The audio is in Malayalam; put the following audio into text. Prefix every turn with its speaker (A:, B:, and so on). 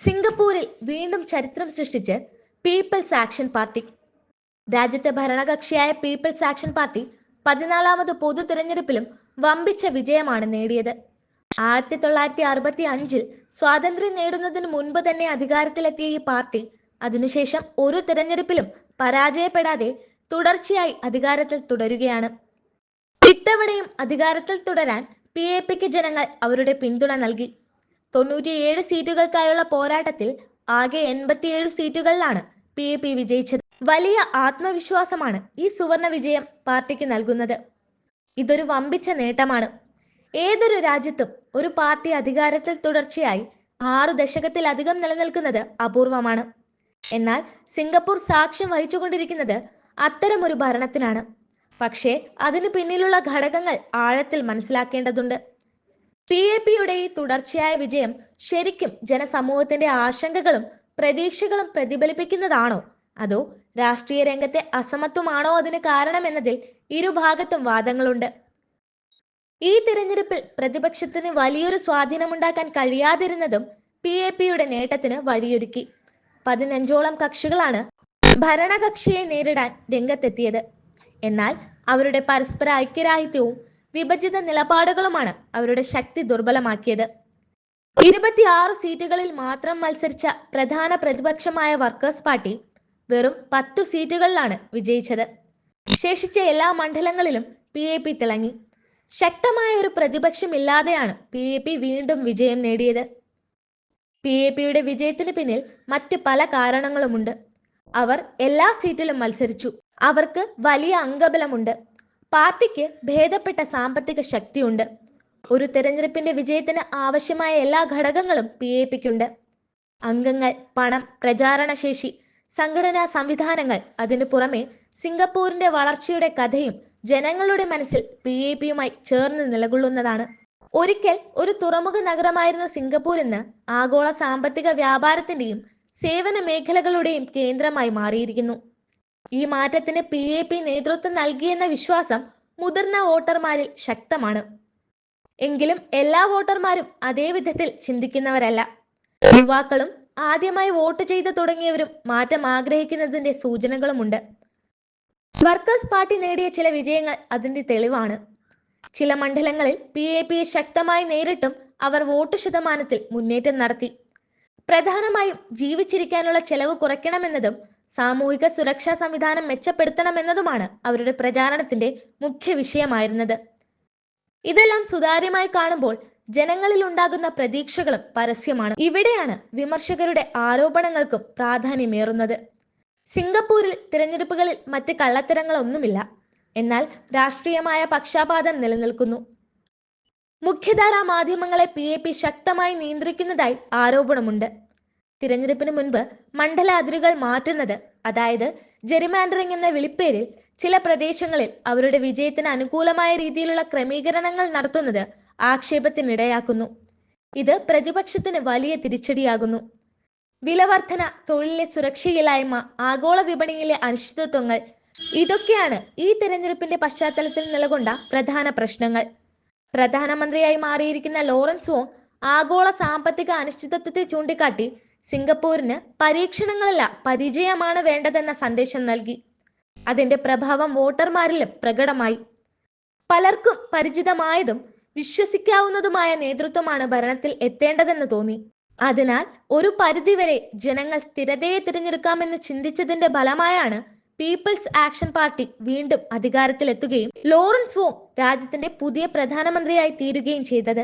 A: സിംഗപ്പൂരിൽ വീണ്ടും ചരിത്രം സൃഷ്ടിച്ച് പീപ്പിൾസ് ആക്ഷൻ പാർട്ടി. രാജ്യത്തെ ഭരണകക്ഷിയായ പീപ്പിൾസ് ആക്ഷൻ പാർട്ടി 14ാമത് പൊതു തിരഞ്ഞെടുപ്പിലും വമ്പിച്ച വിജയമാണ് നേടിയത്. 1965-ൽ സ്വാതന്ത്ര്യം നേടുന്നതിന് മുൻപ് തന്നെ അധികാരത്തിലെത്തിയ ഈ പാർട്ടി അതിനുശേഷം ഒരു തിരഞ്ഞെടുപ്പിലും പരാജയപ്പെടാതെ തുടർച്ചയായി അധികാരത്തിൽ തുടരുകയാണ്. ഇത്തവണയും അധികാരത്തിൽ തുടരാൻ PAPക്ക് ജനങ്ങൾ അവരുടെ പിന്തുണ നൽകി. 97 സീറ്റുകൾക്കായുള്ള പോരാട്ടത്തിൽ ആകെ 87 സീറ്റുകളിലാണ് PAP വിജയിച്ചത്. വലിയ ആത്മവിശ്വാസമാണ് ഈ സുവർണ വിജയം പാർട്ടിക്ക് നൽകുന്നത്. ഇതൊരു വമ്പിച്ച നേട്ടമാണ്. ഏതൊരു രാജ്യത്തും ഒരു പാർട്ടി അധികാരത്തിൽ തുടർച്ചയായി 6 ദശകത്തിലധികം നിലനിൽക്കുന്നത് അപൂർവമാണ്. എന്നാൽ സിംഗപ്പൂർ സാക്ഷ്യം വഹിച്ചുകൊണ്ടിരിക്കുന്നത് അത്തരമൊരു ഭരണത്തിനാണ്. പക്ഷേ അതിനു പിന്നിലുള്ള ഘടകങ്ങൾ ആഴത്തിൽ മനസ്സിലാക്കേണ്ടതുണ്ട്. PAPയുടെ ഈ തുടർച്ചയായ വിജയം ശരിക്കും ജനസമൂഹത്തിന്റെ ആശങ്കകളും പ്രതീക്ഷകളും പ്രതിഫലിപ്പിക്കുന്നതാണോ, അതോ രാഷ്ട്രീയ രംഗത്തെ അസമത്വമാണോ അതിന് കാരണമെന്നതിൽ ഇരുഭാഗത്തും വാദങ്ങളുണ്ട്. ഈ തിരഞ്ഞെടുപ്പിൽ പ്രതിപക്ഷത്തിന് വലിയൊരു സ്വാധീനമുണ്ടാക്കാൻ കഴിയാതിരുന്നതും PAPയുടെ നേട്ടത്തിന് വഴിയൊരുക്കി. 15ഓളം കക്ഷികളാണ് ഭരണകക്ഷിയെ നേരിടാൻ രംഗത്തെത്തിയത്. എന്നാൽ അവരുടെ പരസ്പര ഐക്യരാഹിത്യവും വിഭജിത നിലപാടുകളുമാണ് അവരുടെ ശക്തി ദുർബലമാക്കിയത്. 26 സീറ്റുകളിൽ മാത്രം മത്സരിച്ച പ്രധാന പ്രതിപക്ഷമായ വർക്കേഴ്സ് പാർട്ടി വെറും 10 സീറ്റുകളിലാണ് വിജയിച്ചത്. ശേഷിച്ച എല്ലാ മണ്ഡലങ്ങളിലും PAP തിളങ്ങി. ശക്തമായ ഒരു പ്രതിപക്ഷമില്ലാതെയാണ് PAP വീണ്ടും വിജയം നേടിയത്. PAPയുടെ വിജയത്തിന് പിന്നിൽ മറ്റ് പല കാരണങ്ങളുമുണ്ട്. അവർ എല്ലാ സീറ്റിലും മത്സരിച്ചു. അവർക്ക് വലിയ അംഗബലമുണ്ട്. പാർട്ടിക്ക് ഭേദപ്പെട്ട സാമ്പത്തിക ശക്തിയുണ്ട്. ഒരു തെരഞ്ഞെടുപ്പിന്റെ വിജയത്തിന് ആവശ്യമായ എല്ലാ ഘടകങ്ങളും PAPക്കുണ്ട്. അംഗങ്ങൾ, പണം, പ്രചാരണശേഷി, സംഘടനാ സംവിധാനങ്ങൾ. അതിനു പുറമെ സിംഗപ്പൂരിന്റെ വളർച്ചയുടെ കഥയും ജനങ്ങളുടെ മനസ്സിൽ PAPയുമായി ചേർന്ന് നിലകൊള്ളുന്നതാണ്. ഒരിക്കൽ ഒരു തുറമുഖ നഗരമായിരുന്ന സിംഗപ്പൂർ ഇന്ന് ആഗോള സാമ്പത്തിക വ്യാപാരത്തിന്റെയും സേവന മേഖലകളുടെയും കേന്ദ്രമായി മാറിയിരിക്കുന്നു. ഈ മാറ്റത്തിന് PAP നേതൃത്വം നൽകിയെന്ന വിശ്വാസം മുതിർന്ന വോട്ടർമാരിൽ ശക്തമാണ്. എങ്കിലും എല്ലാ വോട്ടർമാരും അതേ വിധത്തിൽ ചിന്തിക്കുന്നവരല്ല. യുവാക്കളും ആദ്യമായി വോട്ട് ചെയ്ത് തുടങ്ങിയവരും മാറ്റം ആഗ്രഹിക്കുന്നതിന്റെ സൂചനകളുമുണ്ട്. വർക്കേഴ്സ് പാർട്ടി നേടിയ ചില വിജയങ്ങൾ അതിന്റെ തെളിവാണ്. ചില മണ്ഡലങ്ങളിൽ PAPയെ ശക്തമായി നേരിട്ടും അവർ വോട്ട് ശതമാനത്തിൽ മുന്നേറ്റം നടത്തി. പ്രധാനമായും ജീവിച്ചിരിക്കാനുള്ള ചെലവ് കുറയ്ക്കണമെന്നതും സാമൂഹിക സുരക്ഷാ സംവിധാനം മെച്ചപ്പെടുത്തണമെന്നതുമാണ് അവരുടെ പ്രചാരണത്തിന്റെ മുഖ്യ വിഷയമായിരുന്നത്. ഇതെല്ലാം സുതാര്യമായി കാണുമ്പോൾ ജനങ്ങളിൽ ഉണ്ടാകുന്ന പ്രതീക്ഷകളും പരസ്യമാണ്. ഇവിടെയാണ് വിമർശകരുടെ ആരോപണങ്ങൾക്കും പ്രാധാന്യമേറുന്നത്. സിംഗപ്പൂരിൽ തിരഞ്ഞെടുപ്പുകളിൽ മറ്റ് കള്ളത്തരങ്ങളൊന്നുമില്ല. എന്നാൽ രാഷ്ട്രീയമായ പക്ഷാപാതം നിലനിൽക്കുന്നു. മുഖ്യധാരാ മാധ്യമങ്ങളെ PAP ശക്തമായി നിയന്ത്രിക്കുന്നതായി ആരോപണമുണ്ട്. തിരഞ്ഞെടുപ്പിന് മുൻപ് മണ്ഡല അതിരുകൾ മാറ്റുന്നത്, അതായത് ജെറിമാൻഡറിംഗ് എന്ന വിളിപ്പേരിൽ ചില പ്രദേശങ്ങളിൽ അവരുടെ വിജയത്തിന് അനുകൂലമായ രീതിയിലുള്ള ക്രമീകരണങ്ങൾ നടത്തുന്നത് ആക്ഷേപത്തിനിടയാക്കുന്നു. ഇത് പ്രതിപക്ഷത്തിന് വലിയ തിരിച്ചടിയാകുന്നു. വിലവർധന, തൊഴിലിലെ സുരക്ഷയില്ലായ്മ, ആഗോള വിപണിയിലെ അനിശ്ചിതത്വങ്ങൾ, ഇതൊക്കെയാണ് ഈ തിരഞ്ഞെടുപ്പിന്റെ പശ്ചാത്തലത്തിൽ നിലകൊണ്ട പ്രധാന പ്രശ്നങ്ങൾ. പ്രധാനമന്ത്രിയായി മാറിയിരിക്കുന്ന ലോറൻസ് വോങ് ആഗോള സാമ്പത്തിക അനിശ്ചിതത്വത്തെ ചൂണ്ടിക്കാട്ടി സിംഗപ്പൂരിന് പരീക്ഷണങ്ങളല്ല പരിചയമാണ് വേണ്ടതെന്ന സന്ദേശം നൽകി. അതിന്റെ പ്രഭാവം വോട്ടർമാരിലും പ്രകടമായി. പലർക്കും പരിചിതമായതും വിശ്വസിക്കാവുന്നതുമായ നേതൃത്വമാണ് ഭരണത്തിൽ എത്തേണ്ടതെന്ന് തോന്നി. അതിനാൽ ഒരു പരിധിവരെ ജനങ്ങൾ സ്ഥിരതയെ തിരഞ്ഞെടുക്കാമെന്ന് ചിന്തിച്ചതിന്റെ ഫലമായാണ് പീപ്പിൾസ് ആക്ഷൻ പാർട്ടി വീണ്ടും അധികാരത്തിലെത്തുകയും ലോറൻസ് വോങ് രാജ്യത്തിന്റെ പുതിയ പ്രധാനമന്ത്രിയായി തീരുകയും ചെയ്തത്.